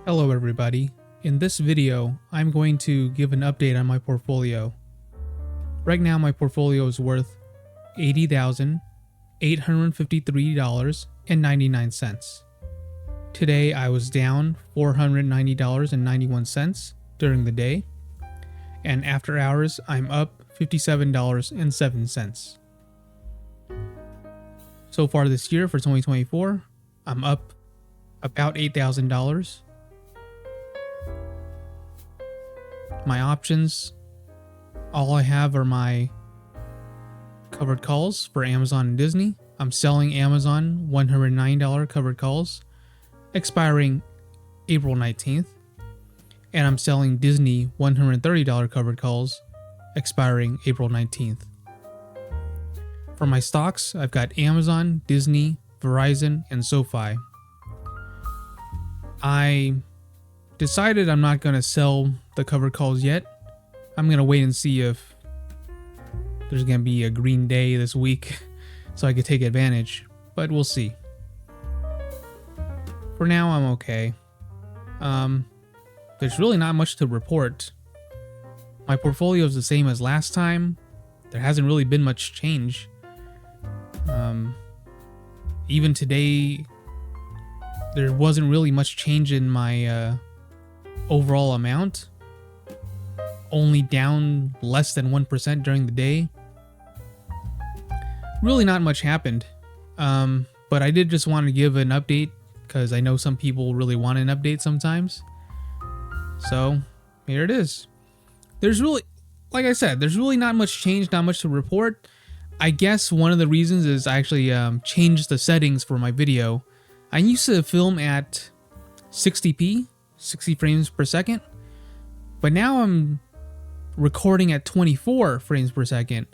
Hello everybody. In this video, I'm going to give an update on my portfolio. Right now my portfolio is worth $80,853.99. Today I was down $490.91 during the day, and after hours I'm up $57.07. So far this year for 2024, I'm up about $8,000. My options, all I have are my covered calls for Amazon and Disney. I'm selling Amazon $109 covered calls expiring April 19th, and I'm selling Disney $130 covered calls expiring April 19th. For my stocks, I've got Amazon, Disney, Verizon, and SoFi. I decided I'm not going to sell the covered calls yet. I'm going to wait and see if there's going to be a green day this week so I could take advantage, but we'll see. For now, I'm okay. There's really not much to report. My portfolio is the same as last time. There hasn't really been much change. Even today, there wasn't really much change in my overall amount. Only down less than 1% during the day. Really not much happened. But I did just want to give an update because I know some people really want an update sometimes. So here it is. There's really, like I said, there's really not much change, not much to report. I guess one of the reasons is I actually changed the settings for my video. I used to film at 60p, 60 frames per second, but now I'm recording at 24 frames per second.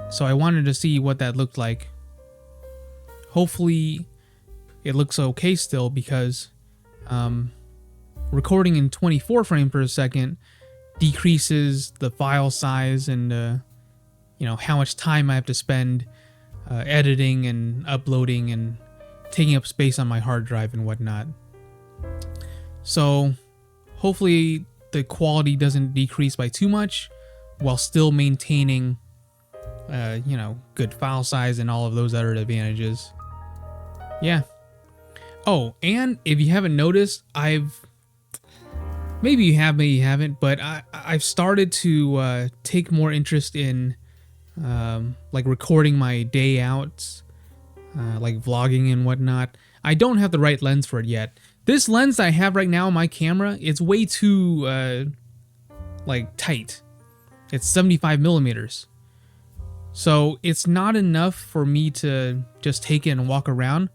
So I wanted to see what that looked like. Hopefully it looks okay still, because recording in 24 frames per second decreases the file size and how much time I have to spend editing and uploading and taking up space on my hard drive and whatnot. So hopefully the quality doesn't decrease by too much while still maintaining good file size and all of those other advantages. Yeah. Oh, and if you haven't noticed, maybe you have, maybe you haven't, but I've started to take more interest in like recording my day outs, like vlogging and whatnot. I don't have the right lens for it yet. This lens I have right now on my camera, it's way too like tight. It's 75 millimeters. So it's not enough for me to just take it and walk around.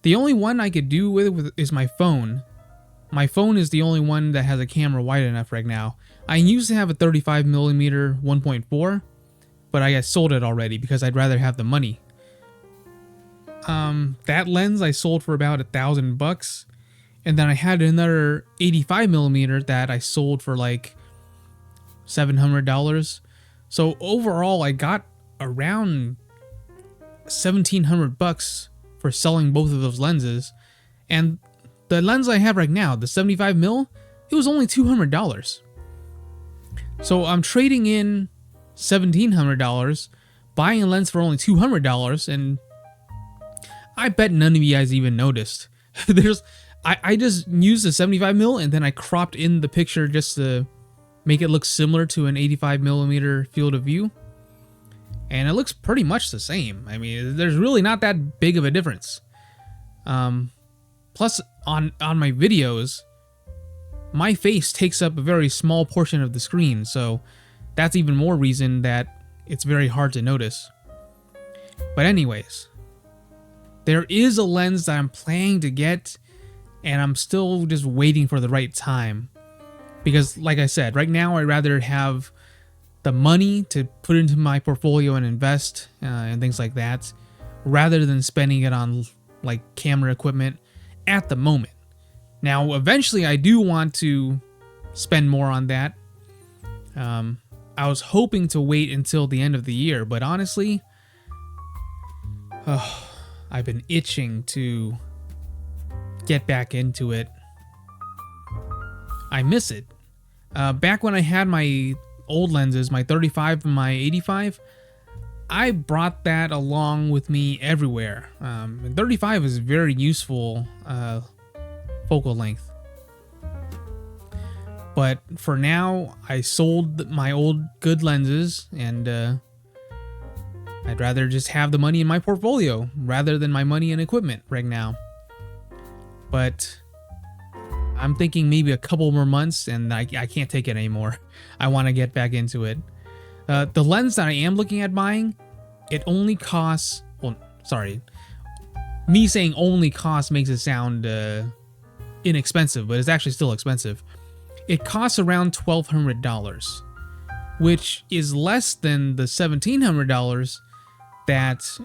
The only one I could do with is my phone. My phone is the only one that has a camera wide enough right now. I used to have a 35 millimeter 1.4, but I sold it already because I'd rather have the money. That lens I sold for about $1,000, and then I had another 85 millimeter that I sold for like $700. So overall, I got around $1,700 for selling both of those lenses. And the lens I have right now, the 75 mil, it was only $200. So I'm trading in $1,700, buying a lens for only $200, and I bet none of you guys even noticed. I just used a 75 mil and then I cropped in the picture just to make it look similar to an 85 millimeter field of view, and it looks pretty much the same. I mean, there's really not that big of a difference. Plus, on my videos, my face takes up a very small portion of the screen, so that's even more reason that it's very hard to notice. But anyways, there is a lens that I'm planning to get, and I'm still just waiting for the right time. Because like I said, right now I'd rather have the money to put into my portfolio and invest and things like that, rather than spending it on like camera equipment at the moment. Now, eventually I do want to spend more on that. I was hoping to wait until the end of the year, but honestly, I've been itching to get back into it. I miss it. Back when I had my old lenses, my 35 and my 85, I brought that along with me everywhere. And 35 is very useful focal length. But for now, I sold my old good lenses, and I'd rather just have the money in my portfolio rather than my money in equipment right now. But I'm thinking maybe a couple more months, and I can't take it anymore. I want to get back into it. The lens that I am looking at buying, it only costs... Well, sorry. Me saying only costs makes it sound inexpensive, but it's actually still expensive. It costs around $1,200, which is less than the $1,700 that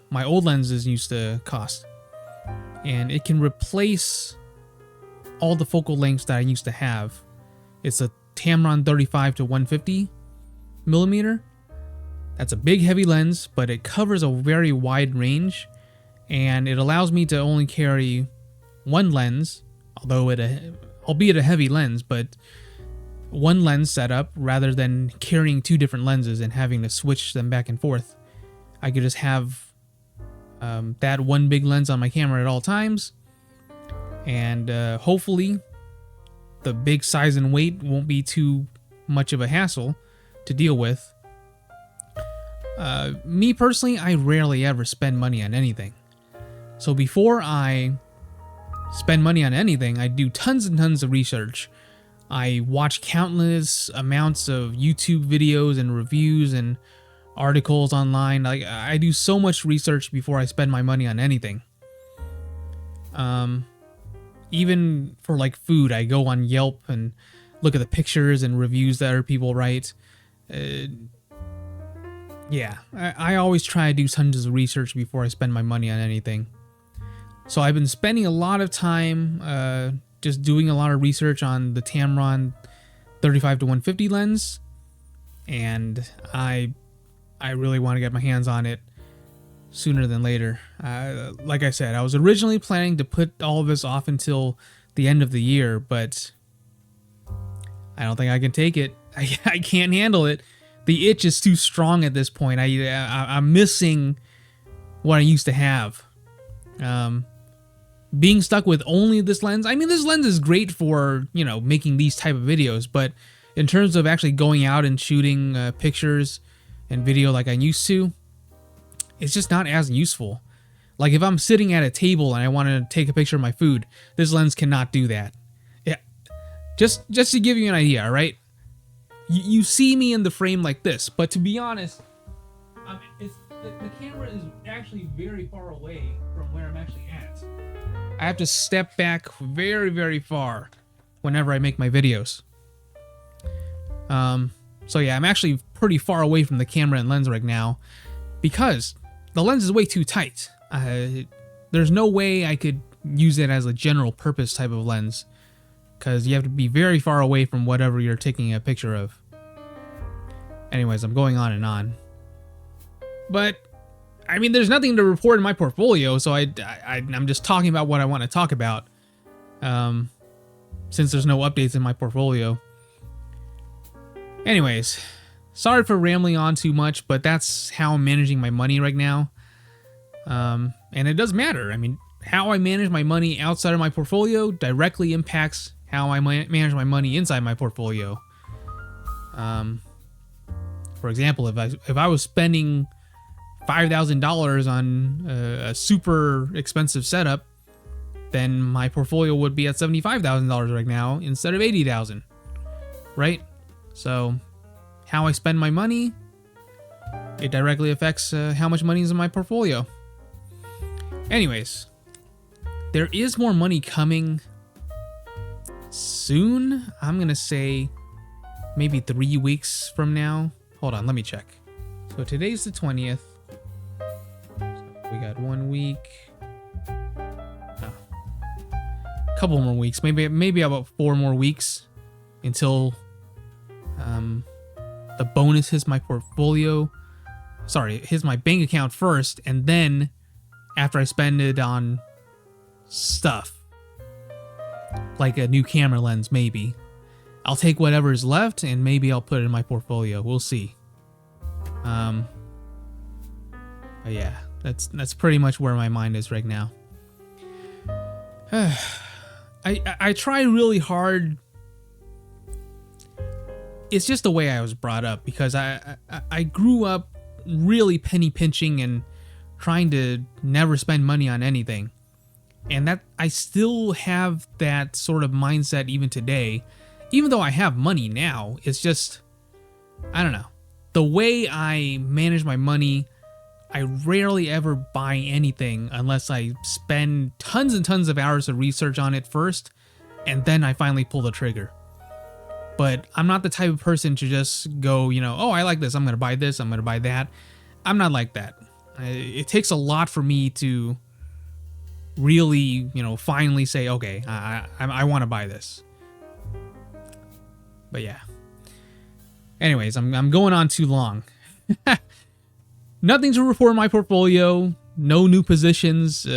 my old lenses used to cost. And it can replace all the focal lengths that I used to have. It's a Tamron 35 to 150 millimeter. That's a big heavy lens, but it covers a very wide range, and it allows me to only carry one lens, albeit a heavy lens, but one lens setup rather than carrying two different lenses and having to switch them back and forth. I could just have that one big lens on my camera at all times, and hopefully the big size and weight won't be too much of a hassle to deal with. Me personally, I rarely ever spend money on anything. So before I spend money on anything, I do tons and tons of research. I watch countless amounts of YouTube videos and reviews and articles online. Like, I do so much research before I spend my money on anything. Even for like food, I go on Yelp and look at the pictures and reviews that other people write. Yeah, I always try to do tons of research before I spend my money on anything. So I've been spending a lot of time just doing a lot of research on the Tamron 35 to 150 lens, and I really want to get my hands on it sooner than later. Like I said, I was originally planning to put all of this off until the end of the year, but I don't think I can take it. I can't handle it. The itch is too strong at this point. I'm missing what I used to have. Being stuck with only this lens. I mean, this lens is great for, making these type of videos, but in terms of actually going out and shooting pictures and video like I used to, it's just not as useful. Like if I'm sitting at a table and I want to take a picture of my food, this lens cannot do that. Yeah, just to give you an idea, all right? You see me in the frame like this, but to be honest, the camera is actually very far away from where I'm actually at. I have to step back very, very far whenever I make my videos. So yeah, I'm actually pretty far away from the camera and lens right now because the lens is way too tight. There's no way I could use it as a general purpose type of lens because you have to be very far away from whatever you're taking a picture of. Anyways, I'm going on and on. But, I mean, there's nothing to report in my portfolio, so I'm just talking about what I want to talk about. Since there's no updates in my portfolio. Anyways, sorry for rambling on too much, but that's how I'm managing my money right now. And it does matter. I mean, how I manage my money outside of my portfolio directly impacts how I manage my money inside my portfolio. For example, if I was spending $5,000 on a super expensive setup, then my portfolio would be at $75,000 right now instead of $80,000, right? So, how I spend my money, it directly affects how much money is in my portfolio. Anyways, there is more money coming soon. I'm gonna say maybe 3 weeks from now. Hold on, let me check. So today's the 20th. So we got 1 week. A couple more weeks, maybe about 4 more weeks until the bonus hits my portfolio. Sorry, it hits my bank account first, and then after I spend it on stuff. like a new camera lens, maybe. I'll take whatever is left and maybe I'll put it in my portfolio. We'll see. But yeah, that's pretty much where my mind is right now. I try really hard. It's just the way I was brought up, because I grew up really penny pinching and trying to never spend money on anything. And that I still have that sort of mindset even today. Even though I have money now, it's just, I don't know. The way I manage my money, I rarely ever buy anything unless I spend tons and tons of hours of research on it first, and then I finally pull the trigger. But I'm not the type of person to just go, oh, I like this, I'm going to buy this, I'm going to buy that. I'm not like that. It takes a lot for me to really, finally say, okay, I want to buy this. But yeah. Anyways, I'm going on too long. Nothing to report in my portfolio. No new positions.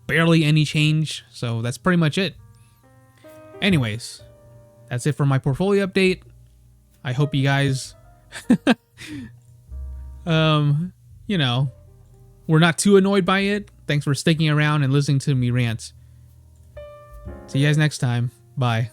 Barely any change. So that's pretty much it. Anyways, that's it for my portfolio update. I hope you guys, we're not too annoyed by it. Thanks for sticking around and listening to me rant. See you guys next time. Bye.